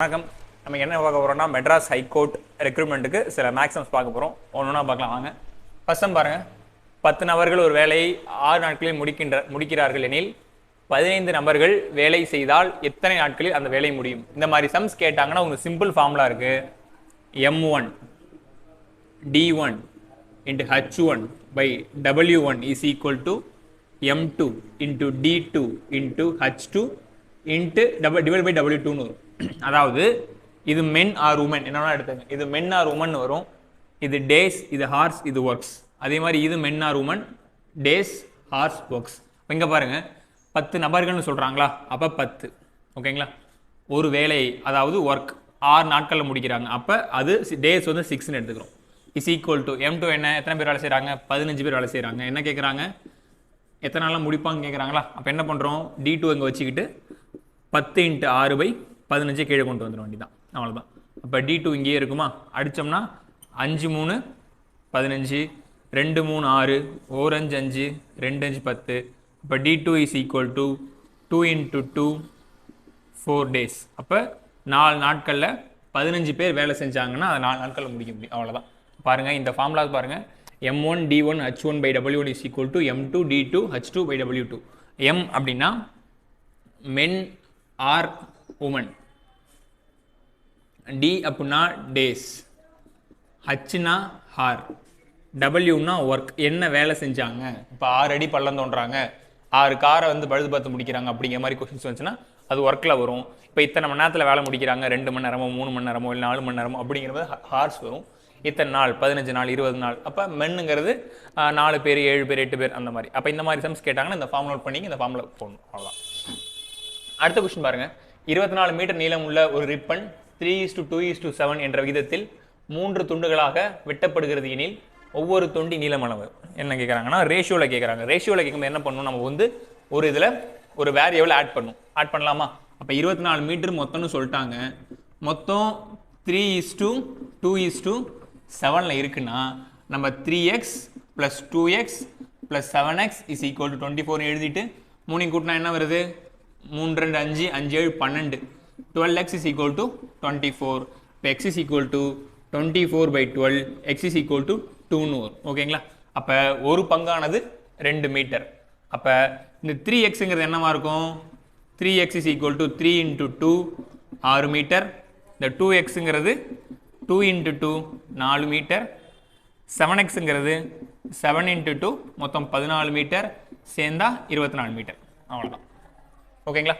வணக்கம். நம்ம என்ன பார்க்க போகிறோம்னா மெட்ராஸ் ஹைகோர்ட் ரெக்ரூட்மெண்ட்டுக்கு சில மேக்ஸிமம்ஸ் பார்க்க போகிறோம். ஒன்று பார்க்கலாம் வாங்க. ஃபர்ஸ்ட் பாருங்கள், 10 நபர்கள் ஒரு வேலையை 6 நாட்களில் முடிக்கிறார்கள் எனில் 15 நபர்கள் வேலை செய்தால் எத்தனை நாட்களில் அந்த வேலை முடியும்? இந்த மாதிரி சம்ஸ் கேட்டாங்கன்னா உங்களுக்கு சிம்பிள் ஃபார்முலா இருக்குது. M1 D1 into H1 by W1 is equal to M2 into D2 into H2 into divided by W2 வரும். அதாவது இது மென் ஆர் உமன் என்னன்னா எடுத்துங்க. இது மென் ஆர் உமன் வரும். இது டேஸ், இது ஹார்ஸ், இது ஒர்க்ஸ். அதே மாதிரி இது men or women, days, hours, works. இங்கே பாருங்க 10 நபர்கள்னு சொல்றாங்களா, அப்போ 10. ஓகேங்களா? ஒரு வேலை அதாவது ஒர்க் 6 நாட்களில் முடிக்கிறாங்க, அப்போ அது டேஸ் வந்து 6ன்னு எடுத்துக்கிறோம். இஸ் ஈக்குவல் டு M2 என்ன, எத்தனை பேர் வேலை செய்கிறாங்க? 15 பேர் வேலை செய்கிறாங்க. என்ன கேட்குறாங்க? எத்தனை நாளில் முடிப்பாங்க கேட்குறாங்களா? அப்போ என்ன பண்ணுறோம், D2 இங்கே வச்சுக்கிட்டு 10 × 6/15 கீழே கொண்டு வந்துட வேண்டியதான், அவ்வளோதான். அப்போ D2 இங்கேயே இருக்குமா, அடித்தோம்னா 5 3 15, 2 3 6, 1 5 5, 2 5 10. இப்போ D2 is equal to 2 × 2 4 days. அப்போ 4 நாட்களில் 15 பேர் வேலை செஞ்சாங்கன்னா அது 4 நாட்களில் முடிக்க முடியும், அவ்வளோதான். பாருங்கள் இந்த ஃபார்முலா பாருங்கள். M1 D1 H1 by W1 is equal to M2 D2 H2 by W2. M அப்படின்னா மென் ஆர் உமன், டி அப்படின்னா டேஸ், ஹச்னா ஹார், டபிள்யூனா ஒர்க், என்ன வேலை செஞ்சாங்க. இப்போ 6 அடி பள்ளம் தோன்றாங்க, 6 காரை வந்து பழுது பார்த்து முடிக்கிறாங்க அப்படிங்கிற மாதிரி கொஸ்டின்ஸ் வந்துச்சுன்னா அது ஒர்க்கில் வரும். இப்போ இத்தனை மணி நேரத்தில் வேலை முடிக்கிறாங்க, 2 மணி நேரமோ 3 மணி நேரமோ இல்லை 4 மணி நேரமோ அப்படிங்கிறது ஹார்ஸ் வரும். இத்தனை நாள், 15 நாள், 20 நாள். அப்போ மென்னுங்கிறது 4 பேர், 7 பேர், 8 பேர் அந்த மாதிரி. அப்போ இந்த மாதிரி சம்ஸ் கேட்டாங்கன்னா இந்த ஃபார்முலா நோட் பண்ணி இந்த ஃபார்முலா போடணும், அவ்வளோதான். அடுத்த கொஸ்டின் பாருங்க. 24 மீட்டர் நீளம் உள்ள ஒரு ரிப்பன் 3:2:7 என்ற விகிதத்தில் 3 துண்டுகளாக வெட்டப்படுகிறது எனில் ஒவ்வொரு துண்டி நீளம் அளவு என்ன கேட்குறாங்கன்னா ரேஷியோவில் கேட்குறாங்க. ரேஷியோவில் கேட்கும்போது என்ன பண்ணணும், நம்ம வந்து ஒரு இதில் ஒரு வேரியபிள் ஆட் பண்ணலாமா? அப்போ 24 மீட்டர் மொத்தம்னு சொல்லிட்டாங்க. மொத்தம் 3:2:7 இருக்குன்னா நம்ம 3x + 2x + 7x is equal to 24 எழுதிட்டு 3 கூட்டினா என்ன வருது, 3 2 5 5 7 12. 12x is equal to 24. இப்போ x is equal to 24/12, x is equal to 2ன்னு வரும். ஓகேங்களா? அப்போ ஒரு பங்கானது 2 மீட்டர். அப்போ இந்த 3xங்கிறது என்னவா இருக்கும், 3x is equal to 3 × 2 6 metre. இந்த 2xங்கிறது 2 × 2 4 மீட்டர். 7xங்கிறது 7 × 2 மொத்தம் 14 மீட்டர், சேர்ந்தா 24 மீட்டர், அவ்வளோதான். ஓகேங்களா?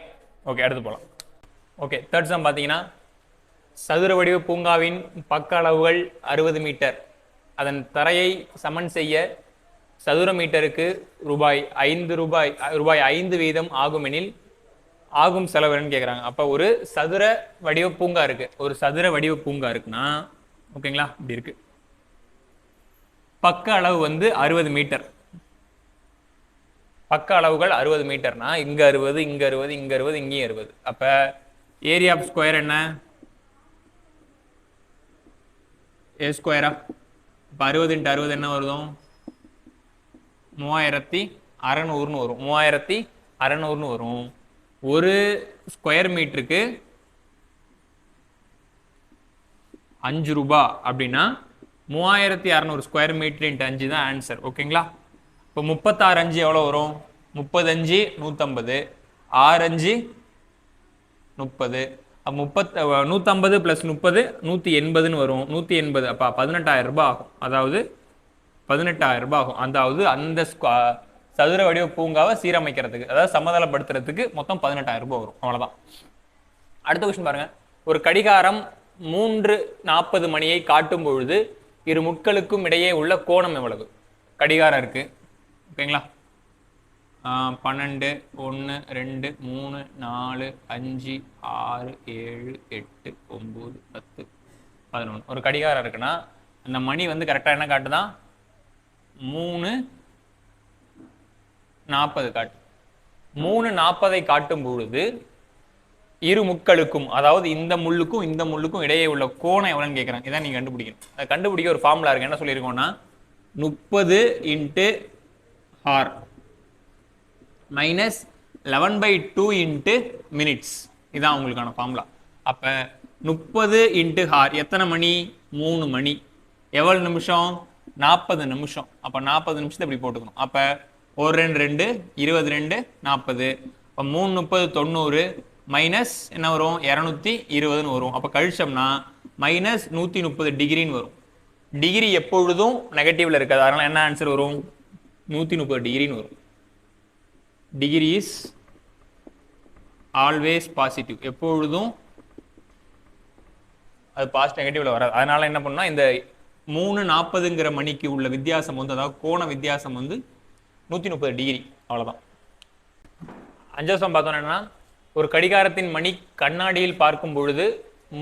ஓகே, அடுத்து போகலாம். ஓகே, தேர்ட் சம் பார்த்தீங்கன்னா சதுர வடிவ பூங்காவின் பக்க அளவுகள் 60 மீட்டர். அதன் தரையை சமன் செய்ய சதுர மீட்டருக்கு ரூபாய் 5 வீதம் ஆகுமெனில் ஆகும் செலவுன்னு கேட்குறாங்க. அப்போ ஒரு சதுர வடிவ பூங்கா இருக்கு, ஒரு சதுர வடிவ பூங்கா இருக்குன்னா ஓகேங்களா, இப்படி இருக்கு. பக்க அளவு வந்து 60 மீட்டர். பக்க அளவுகள் 60 மீட்டர்னா இங்க 60, இங்க 60, இங்க 60, இங்கேயும் 60. அப்ப ஏரியா ஆஃப் ஸ்கொயர் என்ன, ஏ ஸ்கொயரா? இப்போ 60 × 60 என்ன வருதும், 3600ன்னு வரும். 3600ன்னு வரும். ஒரு ஸ்கொயர் மீட்டருக்கு 5 ரூபாய் அப்படின்னா 3600 ஸ்கொயர் மீட்டர் × 5 தான் ஆன்சர். ஓகேங்களா? இப்போ 36 5 எவ்வளோ வரும், 35 150, 6 5 30. 150 + 30 180ன்னு வரும். 180 அப்போ 18,000 ரூபாய் ஆகும். அதாவது 18,000 ரூபாய் ஆகும். அதாவது அந்த சதுர வடிவ பூங்காவை சீரமைக்கிறதுக்கு, அதாவது சமதளப்படுத்துறதுக்கு மொத்தம் 18,000 ரூபாய் வரும், அவ்வளோதான். அடுத்த கொஸ்டின் பாருங்க. ஒரு கடிகாரம் 3:40 மணியை காட்டும் பொழுது இரு முட்களுக்கும் இடையே உள்ள கோணம் எவ்வளவு? கடிகாரம் இருக்கு, ஓகேங்களா? 12 1 2 3 4 5 6 7 8 9 10 11 ஒரு கடிகாரம் இருக்குன்னா அந்த மணி வந்து கரெக்டாக என்ன காட்டுதான், 3:40 காட்டு. 3:40 காட்டும் பொழுது இரு முட்களுக்கும், அதாவது இந்த முள்ளுக்கும் இந்த முள்ளுக்கும் இடையே உள்ள கோணம் எவ்வளோன்னு கேட்குறாங்க. இதான் நீங்கள் கண்டுபிடிக்கணும். அதை கண்டுபிடிக்க ஒரு ஃபார்முலா இருக்கு. என்ன சொல்லியிருக்கோம்னா 30 × r -11/2 × minutes. இதான் உங்களுக்கான ஃபார்முலா. அப்போ 30 இன்ட்டு ஹார் எத்தனை மணி? 3 மணி. எவ்வளவு நிமிஷம்? 40 நிமிஷம். அப்ப 40 நிமிஷத்தை இப்படி போட்டுக்கணும். அப்ப 1 2 22 40. அப்ப 3 30 90 மைனஸ் என்ன வரும்? 220 வரும். அப்ப கழிச்சோம்னா மைனஸ் 130 டிகிரின்னு வரும். டிகிரி எப்பொழுதும் நெகட்டிவ்ல இருக்காது, அதனால என்ன ஆன்சர் வரும்? 130 டிகிரின்னு வரும். Degree is always positive. எப்பொழுதும் அது பாசிட்டிவ் நெகட்டிவ்ல வராது. அதனால என்ன பண்ணா இந்த 3:40ங்கிற மணிக்கு உள்ள வித்தியாசம் வந்து, அதாவது கோண வித்தியாசம் வந்து 130 டிகிரி. அவ்வளவுதான். அஞ்சாவது சம் பார்த்தோம் என்னன்னா, ஒரு கடிகாரத்தின் மணி கண்ணாடியில் பார்க்கும் பொழுது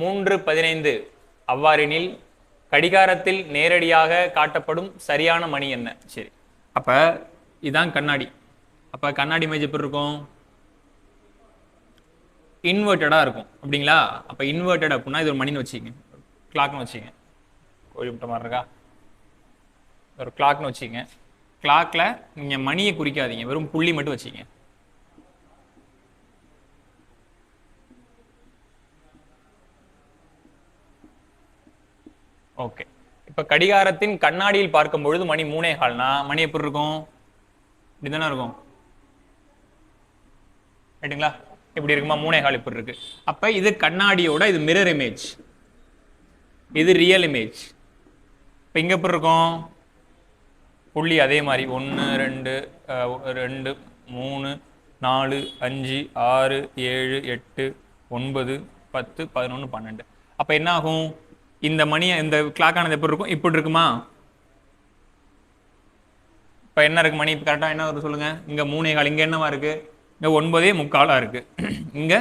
3:15 அவ்வாறெனில் கடிகாரத்தில் நேரடியாக காட்டப்படும் சரியான மணி என்ன? சரி, அப்ப இதான் கண்ணாடி. அப்ப கண்ணாடி இமேஜ் எப்படி இருக்கும்? இன்வெர்டடா இருக்கும் அப்படிங்களா? அப்ப இன்வெர்டட் அப்படின்னா இது ஒரு மணின்னு வச்சுக்கங்க, கிளாக்னு வச்சுக்கங்க. கோழி முட்டை மாதிரி இருக்கா? ஒரு கிளாக்னு வச்சுக்கங்க. கிளாக்ல நீங்க மணியை குறிக்காதீங்க, வெறும் புள்ளி மட்டும் வச்சுக்கங்க. ஓகே, இப்ப கடிகாரத்தின் கண்ணாடியில் பார்க்கும் பொழுது மணி 3:15னா மணி எப்படி இருக்கும்? இப்படிதானே இருக்கும், ரைட்டுங்களா? இப்படி இருக்குமா? 3:15 இப்படி இருக்கு. அப்ப இது கண்ணாடியோட இது மிரர் இமேஜ், இது ரியல் இமேஜ். இப்ப இங்க எப்படி இருக்கும்? புள்ளி அதே மாதிரி 1 2 2 3 4 5 6 7 8 9 10 11 12. அப்ப என்ன ஆகும்? இந்த மணி, இந்த கிளாக் ஆனது எப்படி இருக்கும்? இப்படி இருக்குமா? இப்ப என்ன இருக்கு மணி? கரெக்டா என்ன வருது சொல்லுங்க? இங்க 3:15. இங்க என்னவா இருக்கு? இங்க 9:45 இருக்கு. இங்க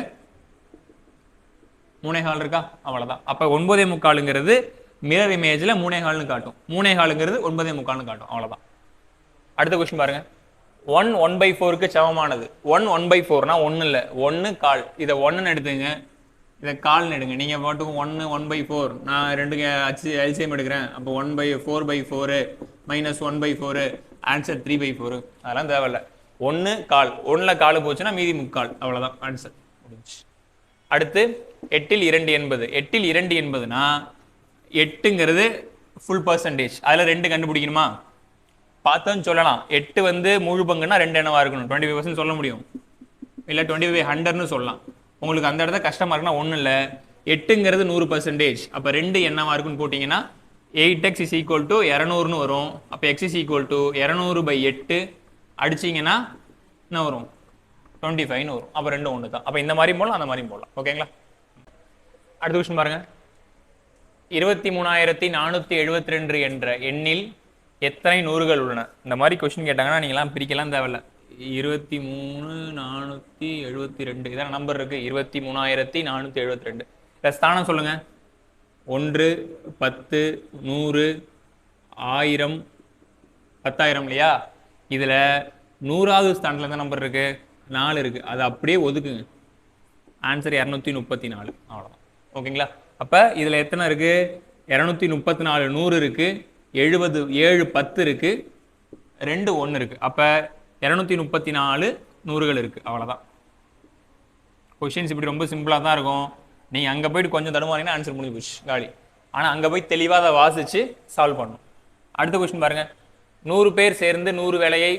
3:15 இருக்கா? அவ்வளவுதான். அப்ப 9:45ங்கிறது மிரர் இமேஜ்ல 3:15 காட்டும், 3:15ங்கிறது 9:45 காட்டும். அவ்வளவுதான். அடுத்த கொஸ்டின் பாருங்க. 1 1/4க்கு சமமானது. 1 1/4னா 1 இல்ல, 1 கால். இதை 1ன்னு எடுத்துங்க, இதை கால்னு எடுங்க. நீங்க பாட்டுக்கும் 1 1/4, நான் ரெண்டுக்கு எல்சிஎம் எடுக்கிறேன். அப்போ 1/4/4 மைனஸ் 1/4 ஆன்சர் 3/4. அதெல்லாம் தேவையில்ல. 1 கால், 1ல கால் போச்சுன்னா மீதி 3/4. அவ்வளவுதான் ஆன்சர் முடிஞ்சு. அடுத்து 8ல் 2 என்பது. 8ல் 2 என்பதுனா 8ங்கிறது ஃபுல் பர்சன்டேஜ். அதுல 2 கண்டுபிடிக்கணுமா? பார்த்தோன்னு சொல்லலாம். 8 வந்து முழு பங்குன்னா 2 என்னவா இருக்கணும்? 25% சொல்ல முடியும், இல்ல 25/100ன்னு சொல்லலாம். உங்களுக்கு அந்த இடத்துல கஷ்டமா இருக்குன்னா ஒன்றும் இல்லை, 8ங்கிறது 100%. அப்போ 2 என்னவா இருக்குன்னு போட்டிங்கன்னா 8x is equal to 200ன்னு வரும். அப்போ x is equal to 200/8 அடிச்சிங்கன்னா என்ன வரும்? 25ன்னு வரும். அப்போ 2 ஒன்று தான். அப்போ இந்த மாதிரி போடலாம், அந்த மாதிரியும் போடலாம். ஓகேங்களா? அடுத்த கொஸ்டின் பாருங்க. 23,472 என்ற எண்ணில் எத்தனை நூறுகள் உள்ளன? இந்த மாதிரி கொஸ்டின் கேட்டாங்கன்னா நீங்களாம் பிரிக்கலாம் தேவையில்ல. 23,472 இதான் நம்பர் இருக்கு. 23,472 ஸ்தானம் சொல்லுங்க. 1 10 100 1000 10,000 இல்லையா? இதுல 100வது ஸ்தானத்துல எந்த நம்பர் இருக்கு? 4 இருக்கு. அதை அப்படியே ஒதுக்குங்க. ஆன்சர் 234. அவ்வளவுதான். ஓகேங்களா? அப்ப இதுல எத்தனை இருக்கு? 234 100 இருக்கு, 70 7 10 இருக்கு, 2 1 இருக்கு. அப்ப 234 நூறுகள் இருக்கு. அவ்வளவுதான். கொஸ்டின்ஸ் இப்படி ரொம்ப சிம்பிளா தான் இருக்கும். நீங்க அங்க போயிட்டு கொஞ்சம் தடுமாறினா ஆன்சர் முடிஞ்சு போச்சு, காலி. ஆனா அங்க போய் தெளிவா அதை வாசிச்சு சால்வ் பண்ணணும். அடுத்த கொஸ்டின் பாருங்க. 100 பேர் சேர்ந்து 100 வேலையை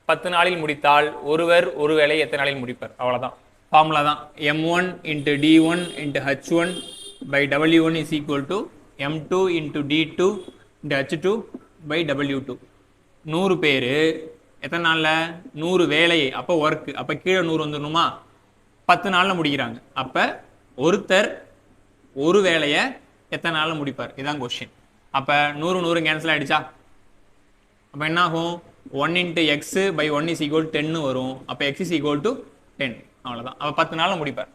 10 நாளில் முடித்தால் ஒருவர் ஒரு வேலையை எத்தனை நாளில் முடிப்பார்? அவ்வளவுதான். ஃபார்முலா தான். m1 × d1 × h1 / w1 is equal to m2 × d2 × h2 / w2. 100 பேரு எத்தனை நாள்ல? 100 வேலையை, அப்ப ஒர்க், அப்ப கீழே 100 வந்துடணுமா? 10 நாள்ல முடிக்கிறாங்க. அப்ப ஒருத்தர் ஒரு வேலையை எத்தனை நாள்ல முடிப்பார்? இதான் கொஸ்டின். அப்ப 100 100 கேன்சல் ஆயிடுச்சா? அப்ப என்ன ஆகும்? 1 × x/1 is equal to 10 வரும். அப்ப x is equal to 10. அவ்வளவுதான். அப்ப 10 நாள்ல முடிப்பார்.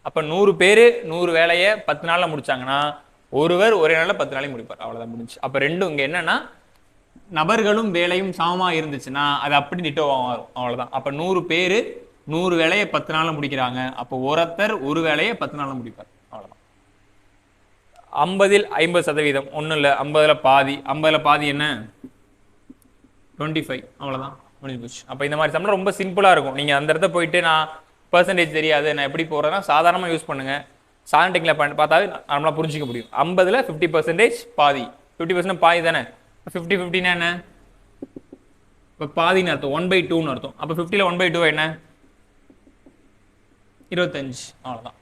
அப்ப 100 பேரு 100 வேலையை 10 நாள்ல முடிச்சாங்கன்னா ஒருவர் ஒரே நாள்ல 10 நாளைக்கு முடிப்பார். அவ்வளவுதான், முடிஞ்சு. அப்ப ரெண்டும் இங்க என்னன்னா, நபர்களும் வேலையும் சமமா இருந்துச்சுன்னா அது அப்படி டிட்டோவா வரும். அவ்வளவுதான். அப்ப 100 பேரு 100 வேலையை 10 நாள்ல முடிக்கிறாங்க. அப்போ ஒருத்தர் ஒரு வேலையை 10 நாள்ல முடிப்பார். அவ்வளவுதான். 50ல் 50%. ஒன்றும் இல்லை, 50ல் பாதி. 50ல் பாதி என்ன? 25. அவ்வளவுதான், முடிஞ்சு போச்சு. அப்போ இந்த மாதிரி சம்பளம் ரொம்ப சிம்பிளா இருக்கும். நீங்க அந்த இடத்த போயிட்டு நான் பர்சன்டேஜ் தெரியாது நான் எப்படி போறேன்னா சாதாரணமாக யூஸ் பண்ணுங்க. சாதாரண டெக்னிக்கில் பார்த்தாவே நம்மளால் புரிஞ்சிக்க முடியும். 50ல் 50% பாதி, 50% பாதி தானே. 50-50னா என்ன? இப்போ பாதின்னு அர்த்தம், 1/2ன்னு அர்த்தம். அப்போ 50ல் 1/2 என்ன? 25. அவ்வளோதான்.